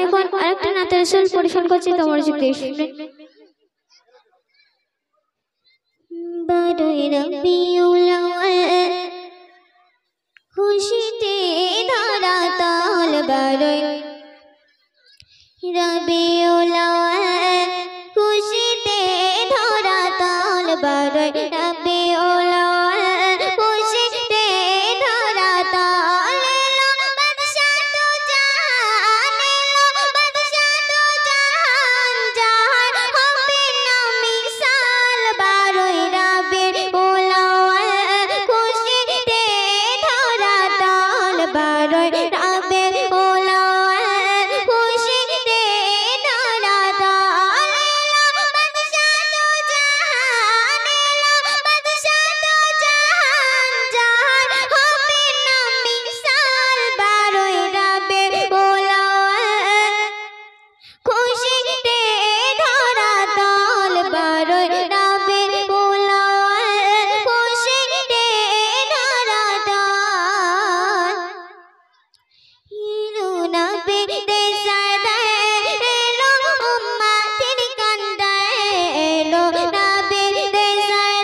এখন আরেকটা নাতে রাসূল পরিবেশন করছি তোমার সাথে বারোই রবিউল আউয়াল খুশিতে ধরা তাল বারোই রবিউল আউয়াল খুশিতে ধরা তাল বারোই রবিউল আউয়াল খুশিতে ধরা তাল এলো বাদশা তো জাহান এলো বাদশা তো জাহান জাহান হবে না মিসাল বারোই রবিউল আউয়াল খুশিতে ধরা তাল বারোই রবিউল আউয়াল খুশিতে ধরা তাল এলো বাদশা তো জাহান এলো বাদশা তো জাহান জাহান হবে না মিসাল বারোই রবিউল আউয়াল খুশিতে ধরা তাল বারোই রবিউল আউয়াল খুশিতে ধরা তাল এলো নবী দেশায় এলো উম্মতের কান্দায় এলো নবী দেশায়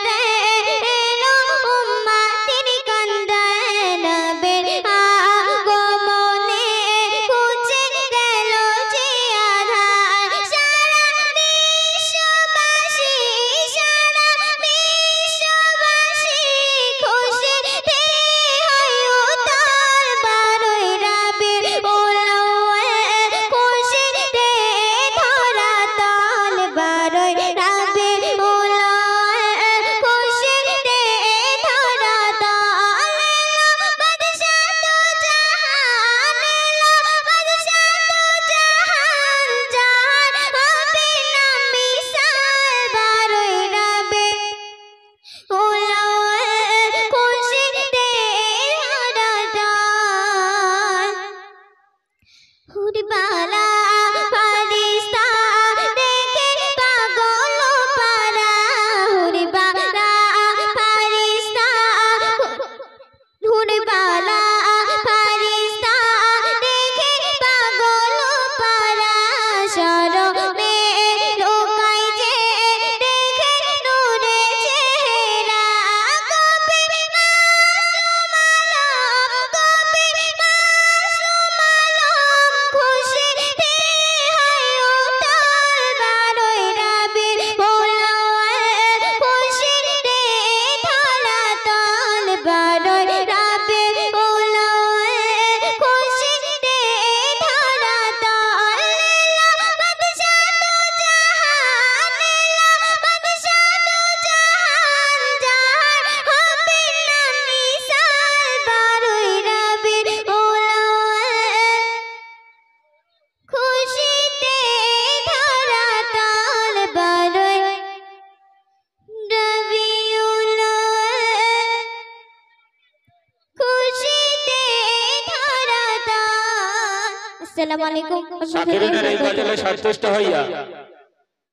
এলো উম্মতের কান্দায় নবীর আগমনে ঘুচে গেল যে আধার সারা বিশ্ববাসী খুশিতে হয় উতাল বারোই রবিউল আউয়াল খুশিতে ধরা তাল বারোই রবিউল আউয়াল খুশিতে ধরা তাল এলো বাদশা তো জাহান এলো বাদশা তো জাহান জাহান হবে না মিসাল বারোই রবিউল আউয়াল খুশিতে ধরা তাল হুরবালা ফারিস্তা দেখে পাগল পারা হুরবালা ফারিস্তা হুরবালা ফারিস্তা দেখে পাগল পারা শরমে লুকাই যে দেখে নূরে চেহারা কবি মাসুম আলম খুশিতে হয় উতাল বারোই রবিউল আউয়াল খুশিতে ধরা তাল বারোই রবিউল আউয়াল খুশিতে ধরা তাল এলো বাদশা তো জাহান এলো বাদশা তো জাহান জাহান হবে না মিসাল বারোই রবিউল আউয়াল খুশিতে ধরা তাল বারোই রবিউল আউয়াল খুশিতে ধরা তাল। আসসালামু আলাইকুম। সাকিরুনের এই গজলে সন্তুষ্ট হইয়া